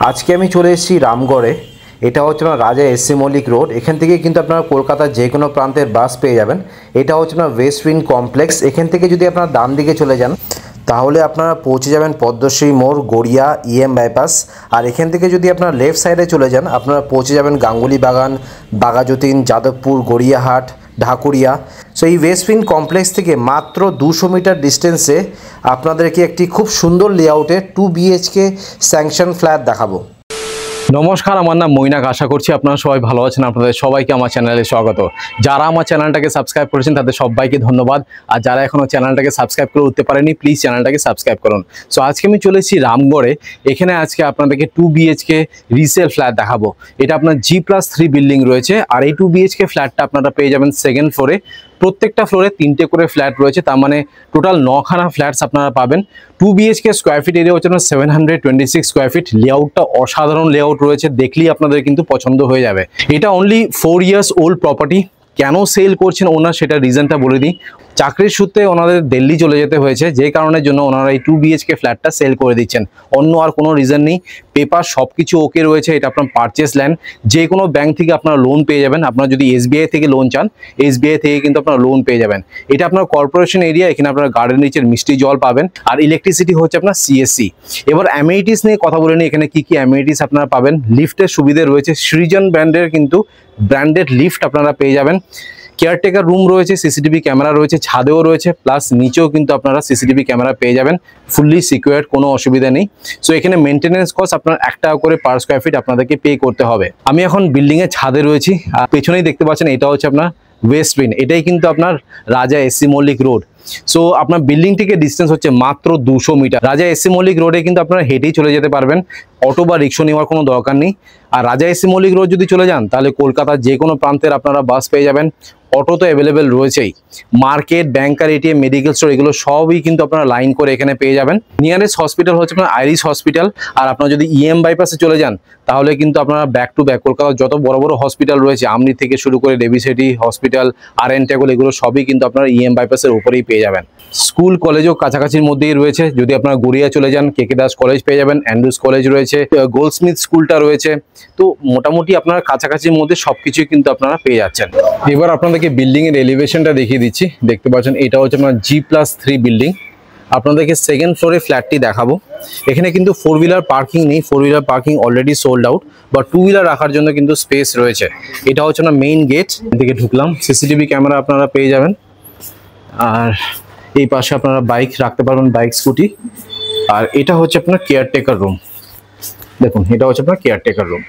আজকে আমি চলে এসেছি রামগড়ে। এটা হচ্ছে আপনার রাজা এসসি মল্লিক রোড। এখান থেকে কিন্তু আপনারা কলকাতার যে কোনো প্রান্তের বাস পেয়ে যাবেন। এটা হচ্ছে আপনার ওয়েস্ট উইন্ড কমপ্লেক্স। এখান থেকে যদি আপনারা ডান দিকে চলে যান তাহলে আপনারা পৌঁছে যাবেন পদ্মশ্রী মোড়, গড়িয়া, বাইপাস। আর এখান থেকে যদি আপনারা লেফট সাইডে চলে যান আপনারা পৌঁছে যাবেন গাঙ্গুলি বাগান, বাঘাযতীন, যাদবপুর, গড়িয়াহাট, ঢাকুরিয়া। সো এই ওয়েস্ট উইন্ড কমপ্লেক্স থেকে মাত্র 200 মিটার ডিস্টেন্সে আপনাদেরকে একটি খুব সুন্দর লেআউটে 2 BHK স্যাংশন ফ্ল্যাট দেখাবো। নমস্কার, আমার নাম মৈনাক। আশা করছি আপনারা সবাই ভালো আছেন। আপনাদের সবাইকে আমার চ্যানেলে স্বাগত। যারা আমার চ্যানেলটাকে সাবস্ক্রাইব করেছেন তাদের সবাইকে ধন্যবাদ। আর যারা এখনও চ্যানেলটাকে সাবস্ক্রাইব করে উঠতে পারেনি প্লিজ চ্যানেলটাকে সাবস্ক্রাইব করুন। সো আজকে আমি চলে এসেছি রামগড়ে। এখানে আজকে আপনাদেরকে 2 BHK রিসেল ফ্ল্যাট দেখাবো। এটা আপনার G+3 বিল্ডিং রয়েছে। আর এই 2 BHK ফ্ল্যাটটা আপনারা পেয়ে যাবেন সেকেন্ড ফ্লোরে। প্রত্যেকটা ফ্লোরে 3টে করে ফ্ল্যাট রয়েছে, তার মানে টোটাল 9খানা ফ্ল্যাটস আপনারা পাবেন। 2 BHK স্কোয়ার ফিট এরিয়া হচ্ছে 726 স্কোয়ার ফিট। লেআউটটা অসাধারণ লেআউট রয়েছে, দেখলেই আপনাদের কিন্তু পছন্দ হয়ে যাবে। এটা অনলি 4 ইয়ার্স ওল্ড প্রপার্টি। কেন সেল করছেন ওনার সেটা রিজনটা বলে দিই। চাকরির সূত্রে ওনাদের দিল্লি চলে যেতে হয়েছে, যে কারণের জন্য ওনারা এই 2 BHK ফ্ল্যাটটা সেল করে দিচ্ছেন। অন্য আর কোনো রিজন নেই। পেপার সব কিছু ওকে রয়েছে। এটা আপনার পারচেস ল্যান্ড। যে কোনো ব্যাংক থেকে আপনারা লোন পেয়ে যাবেন। আপনারা যদি SBI থেকে লোন চান SBI থেকে কিন্তু আপনারা লোন পেয়ে যাবেন। এটা আপনার কর্পোরেশন এরিয়া। এখানে আপনারা গার্ডেন নিচের মিষ্টি জল পাবেন। আর ইলেকট্রিসিটি হচ্ছে আপনার CSC। এবার অ্যামেনিটিস নিয়ে কথা বলে নিই। এখানে কি কি অ্যামেনিটিস আপনারা পাবেন। লিফটের সুবিধা রয়েছে। সৃজন ব্র্যান্ডের কিন্তু ব্র্যান্ডেড লিফট আপনারা পেয়ে যাবেন। কেয়ারটেকার রুম রয়েছে, CCTV ক্যামেরা রয়েছে, ছাদেও রয়েছে, প্লাস নিচেও কিন্তু আপনারা CCTV ক্যামেরা পেয়ে যাবেন। ফুললি সিকিউরড, কোনো অসুবিধা নেই। সো এখানে মেনটেন্যান্স কস্ট আপনার 1 টাকা করে পার স্কোয়ার ফিট আপনাদেরকে পে করতে হবে। আমি এখন বিল্ডিং এর ছাদে রয়েছি। আর পেছনেই দেখতে পাচ্ছেন এটা হচ্ছে আপনার ওয়েস্ট উইন্ড। এটাই কিন্তু আপনার রাজা এসসি মল্লিক রোড। সো আপনার বিল্ডিং থেকে ডিস্টেন্স হচ্ছে মাত্র 200 মিটার। রাজা এসসি মল্লিক রোডে কিন্তু আপনারা হেঁটেই চলে যেতে পারবেন। অটো বা রিক্সা নেওয়ার কোনো দরকার নেই। আর রাজা এসসি মল্লিক রোড যদি চলে যান তাহলে কলকাতার যে কোনো প্রান্তের আপনারা বাস পেয়ে যাবেন। অটো তো অ্যাভেলেবেল রয়েছেই। মার্কেট, ব্যাংকার, ATM, মেডিকেল স্টোর এগুলো সবই কিন্তু আপনারা লাইন করে এখানে পেয়ে যাবেন। নিয়ারেস্ট হসপিটাল হচ্ছে আপনার আইরিশ হসপিটাল। আর আপনারা যদি বাইপাসে চলে যান তাহলে কিন্তু আপনারা ব্যাক টু ব্যাক কলকাতার যত বড় বড় হসপিটাল রয়েছে, আমনি থেকে শুরু করে ডেভিসিটি হসপিটাল, RN টেগল, এগুলো সবই কিন্তু আপনারা বাইপাসের উপরেই পেয়ে যাবেন। স্কুল কলেজও কাছাকাছির মধ্যেই রয়েছে। যদি আপনারা গড়িয়া চলে যান KK দাস কলেজ পেয়ে যাবেন, অ্যান্ড্রুজ কলেজ রয়েছে, গোল্ডস্মিথ স্কুলটা রয়েছে। তো মোটামুটি আপনারা কাছাকাছির মধ্যে সবকিছুই কিন্তু আপনারা পেয়ে যাচ্ছেন। এবার আপনাদেরকে বিল্ডিং এর এলিভেশনটা দেখিয়ে দিচ্ছি। দেখতে পাচ্ছেন এটা হচ্ছে আপনার G+3 বিল্ডিং। আপনাদেরকে সেকেন্ড ফ্লোরে ফ্ল্যাটটি দেখাবো। এখানে কিন্তু 4 হুইলার পার্কিং নেই। 4 wheeler parking already sold out, বা 2 হুইলার রাখার জন্য কিন্তু স্পেস রয়েছে। এটা হচ্ছে না মেইন গেট থেকে ঢুকলাম। CCTV ক্যামেরা আপনারা পেয়ে যাবেন। আর এই পাশে আপনারা বাইক রাখতে পারবেন, বাইক, স্কুটি। আর এটা হচ্ছে আপনার কেয়ারটেকার রুম। দেখুন, এটা হচ্ছে আপনার কেয়ারটেকার রুম।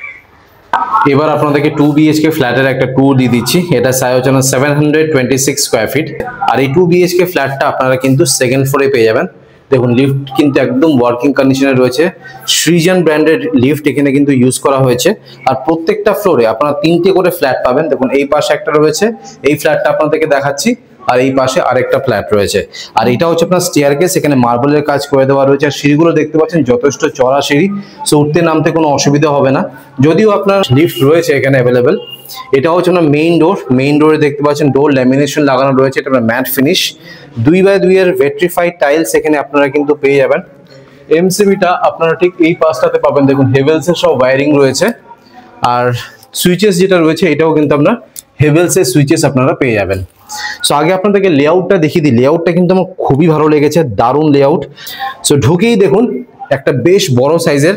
এবার আপনাদেরকে 2 BHK ফ্ল্যাটের একটা ট্যুর দিয়ে দিচ্ছি। এটা সাইজ হচ্ছে 726 স্কোয়ার ফিট। আর এই 2 BHK ফ্ল্যাটটা আপনারা কিন্তু সেকেন্ড ফ্লোরে পেয়ে যাবেন। দেখুন, লিফট কিন্তু একদম ওয়ার্কিং কন্ডিশনে রয়েছে। সৃজন ব্র্যান্ডের লিফট এখানে কিন্তু ইউজ করা হয়েছে। আর প্রত্যেকটা ফ্লোরে আপনারা 3টে করে ফ্ল্যাট পাবেন। দেখুন, এই পাশে একটা রয়েছে, এই ফ্ল্যাটটা আপনাদেরকে দেখাচ্ছি। আর এই পাশে আরেকটা ফ্ল্যাট রয়েছে। আর এটা হচ্ছে আপনার স্টেয়ারকেস। এখানে মার্বেলের কাজ করে দেওয়া রয়েছে। আর সিঁড়িগুলো দেখতে পাচ্ছেন যথেষ্ট চড়া সিঁড়ি। সো উঠতে নামতে কোনো অসুবিধা হবে না, যদিও আপনার লিফট রয়েছে এখানে অ্যাভেলেবেল। এটা হচ্ছে আপনার মেইন ডোর। মেইন ডোরে দেখতে পাচ্ছেন ডোর ল্যামিনেশন লাগানো রয়েছে। এটা আপনার ম্যাট ফিনিশ 2x2 এর ভেট্রিফাইড টাইলস এখানে আপনারা কিন্তু পেয়ে যাবেন। MCBটা আপনারা ঠিক এই পাশটাতে পাবেন। দেখুন, হেভেলসের সব ওয়্যারিং রয়েছে। আর সুইচেস যেটা রয়েছে এটাও কিন্তু আপনার হেভেলসের সুইচেস আপনারা পেয়ে যাবেন। সো আগে আপনাদেরকে লেআউটটা দেখিয়ে দিই। লেআউটটা কিন্তু আমার খুবই ভালো লেগেছে, দারুণ লেআউট। সো ঢুকেই দেখুন একটা বেশ বড় সাইজের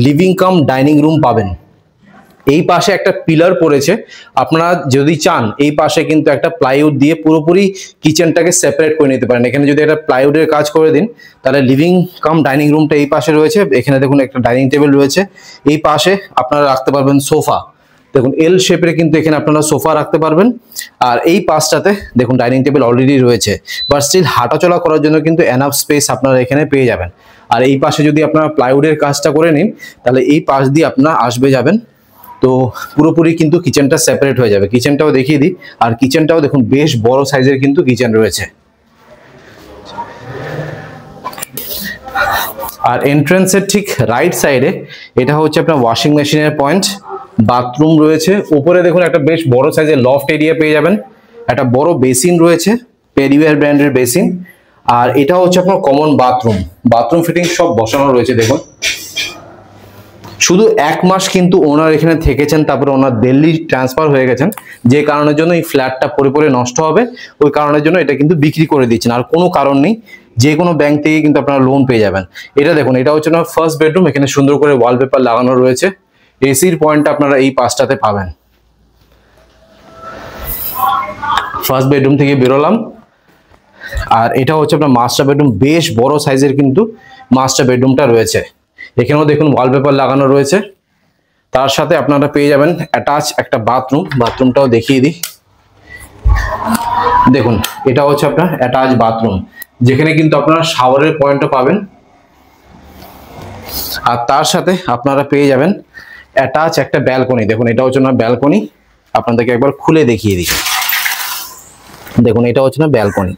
লিভিং কাম ডাইনিং রুম পাবেন। এই পাশে একটা পিলার পড়েছে। আপনারা যদি চান এই পাশে কিন্তু একটা প্লাইউড দিয়ে পুরোপুরি কিচেনটাকে সেপারেট করে নিতে পারেন। এখানে যদি একটা প্লাইউডের কাজ করে দিন তাহলে লিভিং কাম ডাইনিং রুমটা এই পাশে রয়েছে। এখানে দেখুন একটা ডাইনিং টেবিল রয়েছে। এই পাশে আপনারা রাখতে পারবেন সোফা। দেখুন, L শেপের কিন্তু এখানে আপনারা সোফা রাখতে পারবেন। আর এই পাশটাতে দেখুন ডাইনিং টেবিল অলরেডি রয়েছে, বাট স্টিল হাঁটাচলা করার জন্য কিন্তু এনাফ স্পেস আপনারা এখানে পেয়ে যাবেন। আর এই পাশে যদি আপনারা প্লাইউডের কাজটা করে নিন তাহলে এই পাশ দিয়ে আপনারা আসবে যাবেন। তো পুরোপুরি কিন্তু কিচেনটা সেপারেট হয়ে যাবে। কিচেনটাও দেখিয়ে দিই। আর কিচেনটাও দেখুন বেশ বড় সাইজের কিন্তু কিচেন রয়েছে। আর এন্ট্রান্সের ঠিক রাইট সাইডে এটা হচ্ছে আপনার ওয়াশিং মেশিনের পয়েন্ট, বাথরুম রয়েছে। উপরে দেখুন একটা বেশ বড় সাইজের লফট এরিয়া পেয়ে যাবেন। একটা বড় বেসিন রয়েছে, পেরিওয়ার ব্র্যান্ডের বেসিন। আর এটা হচ্ছে আপনার কমন বাথরুম। বাথরুম ফিটিং সব বসানো রয়েছে। দেখুন শুধু 1 মাস কিন্তু ওনার এখানে থেকেছেন, তারপরে ওনার দিল্লি ট্রান্সফার হয়ে গেছেন, যে কারণের জন্য এই ফ্ল্যাটটা পুরোপুরি নষ্ট হবে, ওই কারণের জন্য এটা কিন্তু বিক্রি করে দিচ্ছেন। আর কোনো কারণ নেই, যে কোনো ব্যাংক থেকে কিন্তু আপনারা লোন পেয়ে যাবেন। এটা দেখুন, এটা হচ্ছে না ফার্স্ট বেডরুম, এখানে সুন্দর করে ওয়ালপেপার লাগানো রয়েছে, এসির পয়েন্টটা আপনারা এই পাশটাতে পাবেন। ফার্স্ট বেডরুম থেকে বেরোলাম, আর এটা হচ্ছে আপনার মাস্টার বেডরুম, বেশ বড় সাইজের কিন্তু মাস্টার বেডরুমটা রয়েছে। এখানেও দেখুন ওয়ালপেপার লাগানো রয়েছে, তার সাথে আপনারা পেয়ে যাবেন অ্যাটাচ একটা বাথরুম। বাথরুমটাও দেখিয়ে দিই, দেখুন এটা হচ্ছে আপনার অ্যাটাচ বাথরুম, যেখানে কিন্তু আপনারা শাওয়ারের পয়েন্টও পাবেন। আর তার সাথে আপনারা পেয়ে যাবেন অ্যাটাচ একটা ব্যালকনি। দেখুন এটা হচ্ছে না ব্যালকনি, আপনাদেরকে একবার খুলে দেখিয়ে দিই। দেখুন এটা হচ্ছে না ব্যালকনি।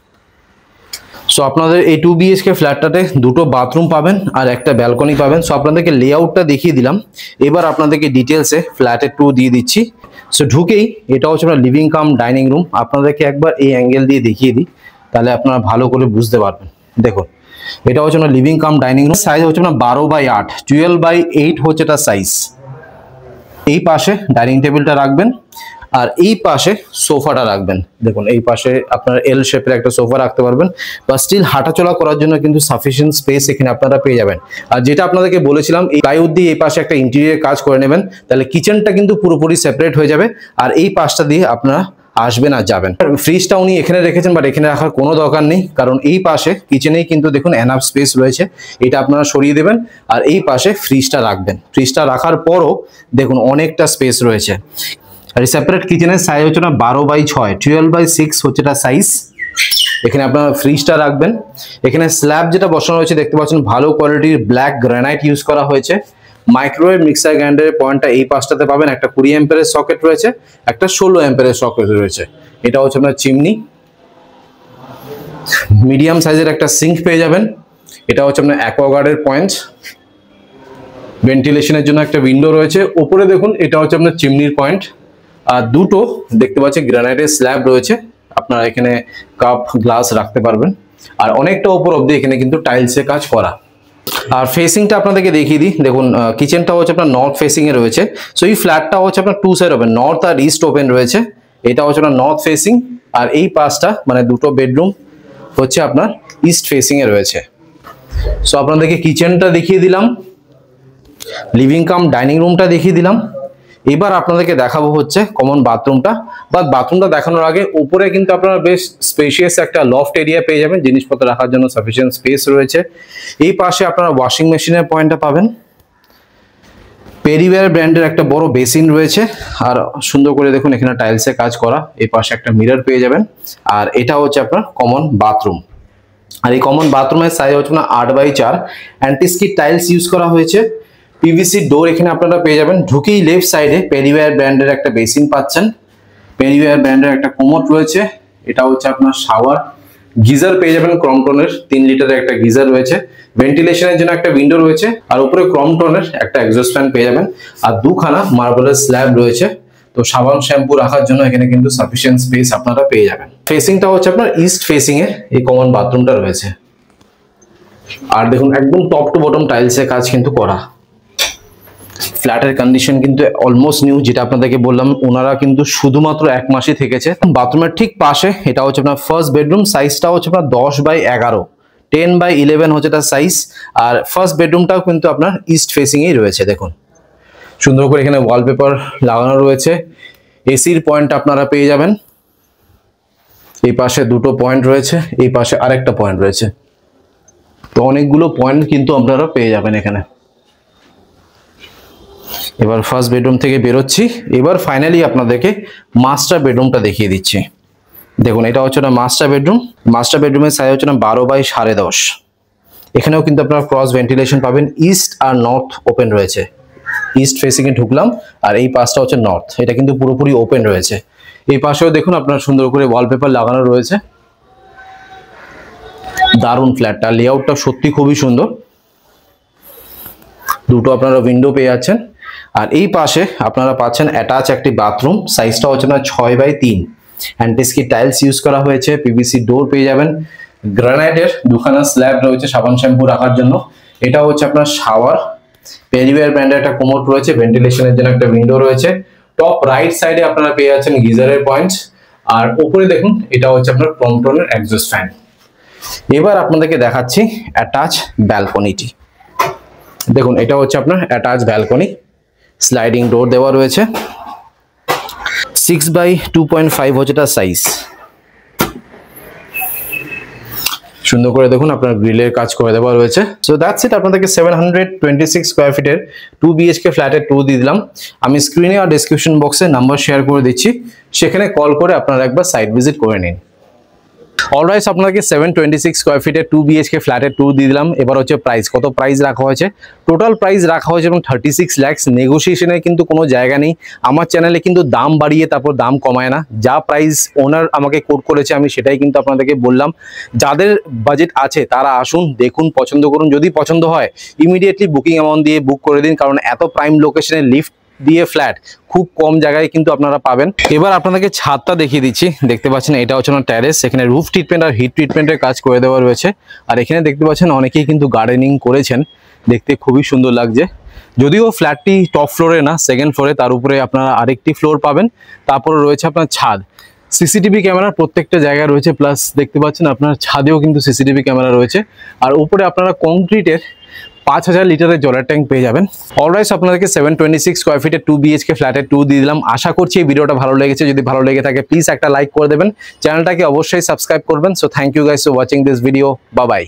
সো আপনাদের এই 2 BHK ফ্ল্যাটটাতে দুটো বাথরুম পাবেন আর একটা ব্যালকনি পাবেন। সো আপনাদেরকে লেআউটটা দেখিয়ে দিলাম, এবার আপনাদেরকে ডিটেলসে ফ্ল্যাটের ট্যুর দিয়ে দিচ্ছি। সো ঢুকেই এটা হচ্ছে আপনার লিভিং কাম ডাইনিং রুম, আপনাদেরকে একবার এই অ্যাঙ্গেল দিয়ে দেখিয়ে দিই, তাহলে আপনারা ভালো করে বুঝতে পারবেন। দেখুন এটা হচ্ছে আপনার living cum dining room, size হচ্ছে আপনার 12x8, 12x8 হচ্ছে এটা সাইজ। এই পাশে ডাইনিং টেবিলটা রাখবেন, আর এই পাশে সোফাটা রাখবেন। দেখুন এই পাশে আপনারা এল শেপের একটা সোফা রাখতে পারবেন, বা স্টিল হাঁটাচলা করার জন্য কিন্তু সাফিসিয়েন্ট স্পেস এখানে আপনারা পেয়ে যাবেন। আর যেটা আপনাদেরকে বলেছিলাম, এই প্লাইউড দিয়ে এই পাশে একটা ইন্টেরিয়র কাজ করে নেবেন, তাহলে কিচেনটা কিন্তু পুরোপুরি সেপারেট হয়ে যাবে। আর এই পাশটা দিয়ে আপনারা আসবেন আর যাবেন। ফ্রিজটা উনি এখানে রেখেছেন, বাট এখানে রাখার কোনো দরকার নেই, কারণ এই পাশে কিচেনেই কিন্তু দেখুন এনাফ স্পেস রয়েছে, এটা আপনারা সরিয়ে দেবেন আর এই পাশে ফ্রিজটা রাখবেন। ফ্রিজটা রাখার পরও দেখুন অনেকটা স্পেস রয়েছে। আর সেপারেট কিচেনের সাইজ হচ্ছে না 12x6, 12x6 হচ্ছে এটা সাইজ। এখানে আপনারা ফ্রিজটা রাখবেন। এখানে স্ল্যাব যেটা বসানো হয়েছে দেখতে পাচ্ছেন, ভালো কোয়ালিটির ব্ল্যাক গ্রানাইট ইউজ করা হয়েছে। মাইক্রোওয়েভ মিক্সার গ্রাইন্ডারের পয়েন্টটা এই পাশটাতে পাবেন, একটা 20 অ্যাম্পিয়ারের সকেট রয়েছে, একটা 16 অ্যাম্পিয়ারের সকেট রয়েছে। এটা হচ্ছে আপনার চিমনি। মিডিয়াম সাইজের একটা সিঙ্ক পেয়ে যাবেন, এটা হচ্ছে আপনার অ্যাকোয়াগার্ডের পয়েন্ট। ভেন্টিলেশনের জন্য একটা উইন্ডো রয়েছে। উপরে দেখুন এটা হচ্ছে আপনার চিমনির পয়েন্ট। আর দুটো দেখতে পাচ্ছেন গ্রানাইটের স্ল্যাব রয়েছে, আপনারা এখানে কাপ গ্লাস রাখতে পারবেন। আর অনেকটা উপর অবধি এখানে কিন্তু টাইলসের কাজ করা। আর ফেসিংটা আপনাদেরকে দেখিয়ে দিই। দেখুন কিচেনটা হচ্ছে আপনার নর্থ ফেসিং এ রয়েছে। সো এই ফ্ল্যাটটা হচ্ছে আপনার 2 সাইড ওপেন, নর্থ আর ইস্ট ওপেন রয়েছে। এটা হচ্ছে আপনার নর্থ ফেসিং, আর এই পাশটা মানে দুটো বেডরুম হচ্ছে আপনার ইস্ট ফেসিং এ রয়েছে। সো আপনাদেরকে কিচেনটা দেখিয়ে দিলাম, লিভিং কাম ডাইনিং রুমটা দেখিয়ে দিলাম। এবার আপনাদেরকে দেখাবো হচ্ছে কমন বাথরুমটা। বাট বাথরুমটা দেখানোর আগে উপরে কিন্তু আপনারা বেশ স্পেশিয়াস একটা লফট এরিয়া পেয়ে যাবেন, জিনিসপত্র রাখার জন্য সাফিসিয়েন্ট স্পেস রয়েছে। এই পাশে আপনারা ওয়াশিং মেশিনের পয়েন্টটা পাবেন। পেরিওয়্যার ব্র্যান্ডের একটা বড় বেসিন রয়েছে, আর সুন্দর করে দেখুন এখানে টাইলসে কাজ করা। এই পাশে একটা মিরর পেয়ে যাবেন। আর এটা হচ্ছে আপনার কমন বাথরুম। আর এই কমন বাথরুমের সাইজ হচ্ছে না 8x4, অ্যান্টিস্কিড টাইলস ইউজ করা হয়েছে। পিভিসি ডোর এখানে আপনারা পেয়ে যাবেন। ঢুকেই লেফট সাইডে পেরিওয়্যার ব্র্যান্ডের একটা বেসিন পাচ্ছেন, পেরিওয়্যার ব্র্যান্ডের একটা কোমোড রয়েছে। এটা হচ্ছে আপনার শাওয়ার। গিজার পেয়ে যাবেন ক্রমটনের, 3 লিটারের একটা গিজার রয়েছে। ভেন্টিলেশনের জন্য একটা উইন্ডো রয়েছে, আর উপরে ক্রমটনের একটা এক্সস্ট ফ্যান পেয়ে যাবেন। আর দুখানা মার্বেলের স্ল্যাব রয়েছে। তো সাবান শ্যাম্পু রাখার জন্য এখানে কিন্তু সাফিসিয়েন্ট স্পেস আপনারা পেয়ে যাবেন। ফেসিংটা হচ্ছে আপনার ইস্ট ফেসিং এ এই কমন বাথরুমটা রয়েছে। আর দেখুন একদম টপ টু বটম টাইলসের কাজ কিন্তু করা। ফ্ল্যাটের কন্ডিশন কিন্তু অলমোস্ট নিউ, যেটা আপনাদেরকে বললাম ওনারা কিন্তু শুধুমাত্র 1 মাসই থেকেছে। বাথরুমের ঠিক পাশে এটা হচ্ছে আপনার ফার্স্ট বেডরুম, সাইজটা হচ্ছে আপনার 10x11, 10x11 হচ্ছে তার সাইজ। আর ফার্স্ট বেডরুমটাও কিন্তু আপনার ইস্ট ফেসিং এই রয়েছে। দেখুন সুন্দর করে এখানে ওয়ালপেপার লাগানো রয়েছে। এসির পয়েন্ট আপনারা পেয়ে যাবেন। এই পাশে দুটো পয়েন্ট রয়েছে, এই পাশে আরেকটা পয়েন্ট রয়েছে। তো অনেকগুলো পয়েন্ট কিন্তু আপনারা পেয়ে যাবেন এখানে। এবার ফার্স্ট বেডরুম থেকে বেরোচ্ছি। এবার ফাইনালি আপনাদেরকে মাস্টার বেডরুমটা দেখিয়ে দিচ্ছি। দেখুন এটা হচ্ছে না মাস্টার বেডরুম। মাস্টার বেডরুমের সাইজ হচ্ছে না 12x10.5। এখানেও কিন্তু আপনারা ক্রস ভেন্টিলেশন পাবেন। ইস্ট আর নর্থ ওপেন রয়েছে। ইস্ট ফেসিং এ ঢুকলাম, আর এই পাশটা হচ্ছে নর্থ, এটা কিন্তু পুরোপুরি ওপেন রয়েছে। এই পাশেও দেখুন আপনার সুন্দর করে ওয়ালপেপার লাগানো রয়েছে। দারুণ ফ্ল্যাটটা, লেআউটটা সত্যি খুবই সুন্দর। দুটো আপনারা উইন্ডো পেয়ে যাচ্ছেন। আর এই পাশে আপনারা পাচ্ছেন অ্যাটাচ একটি বাথরুম, সাইজটা হচ্ছে না 6x3। অ্যান্টিস্কিড টাইলস ইউজ করা হয়েছে, পিভিসি ডোর পেয়ে যাবেন। গ্রানাইটের দুখানা স্ল্যাব রয়েছে সাবান শ্যাম্পু রাখার জন্য। এটা হচ্ছে আপনার শাওয়ার। পেরিওয়ার ব্র্যান্ডের একটা কোমোড রয়েছে, ভেন্টিলেশনের জন্য একটা উইন্ডো রয়েছে। টপ রাইট সাইডে আপনারা পেয়ে যাচ্ছেন গিজারের পয়েন্ট, আর উপরে দেখুন এটা হচ্ছে আপনার ক্রমটনের এক্সস্ট ফ্যান। এবার আপনাদেরকে দেখাচ্ছি অ্যাটাচ ব্যালকনিটি। দেখুন এটা হচ্ছে আপনার অ্যাটাচ ব্যালকনি, স্লাইডিং ডোর দেওয়া রয়েছে, 6x2.5 হচ্ছে তার সাইজ। সুন্দর করে দেখুন আপনার গ্রিলের কাজ করে দেওয়া রয়েছে। সো দ্যাটস ইট, আপনাদেরকে 726 স্কোয়ার ফিটের 2 BHK ফ্ল্যাটের ট্যুর দিয়ে দিলাম। আমি স্ক্রিনে আর ডেসক্রিপশন বক্সে নাম্বার শেয়ার করে দিচ্ছি, সেখানে কল করে আপনারা একবার সাইট ভিজিট করে নিন। অলরাইট, আপনাকে 726 স্কোয়ার ফিটের 2 BHK ফ্ল্যাটের ট্যুর দিয়ে দিলাম। এবার হচ্ছে প্রাইস, কত প্রাইস রাখা হয়েছে, টোটাল প্রাইস রাখা হয়েছে এবং 36 lakhs। নেগোসিয়েশনের কিন্তু কোনো জায়গা নেই। আমার চ্যানেলে কিন্তু দাম বাড়িয়ে তারপর দাম কমায় না, যা প্রাইস ওনার আমাকে কোট করেছে আমি সেটাই কিন্তু আপনাদেরকে বললাম। যাদের বাজেট আছে তারা আসুন, দেখুন, পছন্দ করুন, যদি পছন্দ হয় ইমিডিয়েটলি বুকিং অ্যামাউন্ট দিয়ে বুক করে দিন, কারণ এত প্রাইম লোকেশনে লিফট দিয়ে ফ্ল্যাট খুব কম জায়গায় কিন্তু আপনারা পাবেন। এবার আপনাদেরকে ছাদটা দেখিয়ে দিচ্ছি। দেখতে পাচ্ছেন এটা হচ্ছে না টেরেস, এখানে রুফ ট্রিটমেন্ট আর হিট ট্রিটমেন্টের কাজ করে দেওয়া রয়েছে। আর এখানে দেখতে পাচ্ছেন অনেকেই কিন্তু গার্ডেনিং করেছেন, দেখতে খুবই সুন্দর লাগছে। যদিও ফ্ল্যাটটি টপ ফ্লোরে না, সেকেন্ড ফ্লোরে, তার উপরে আপনারা আরেকটি ফ্লোর পাবেন। তারপরে রয়েছে আপনার ছাদ, সিসিটিভি ক্যামেরা প্রত্যেকটা জায়গায় রয়েছে, প্লাস দেখতে পাচ্ছেন আপনার ছাদেও কিন্তু সিসিটিভি ক্যামেরা রয়েছে। আর উপরে আপনারা কংক্রিটের 5000 লিটারের জলের ট্যাঙ্ক পেয়ে যাবেন। অলরাইট, আপনাদেরকে 726 স্কোয়ার ফিটের 2 BHK ফ্ল্যাটের ট্যুর দিয়ে দিলাম। আশা করছি এই ভিডিওটা ভালো লেগেছে। যদি ভালো লেগে থাকে প্লিজ একটা লাইক করে দেবেন, চ্যানেলটাকে অবশ্যই সাবস্ক্রাইব করবেন। So thank you guys for watching this video, bye by.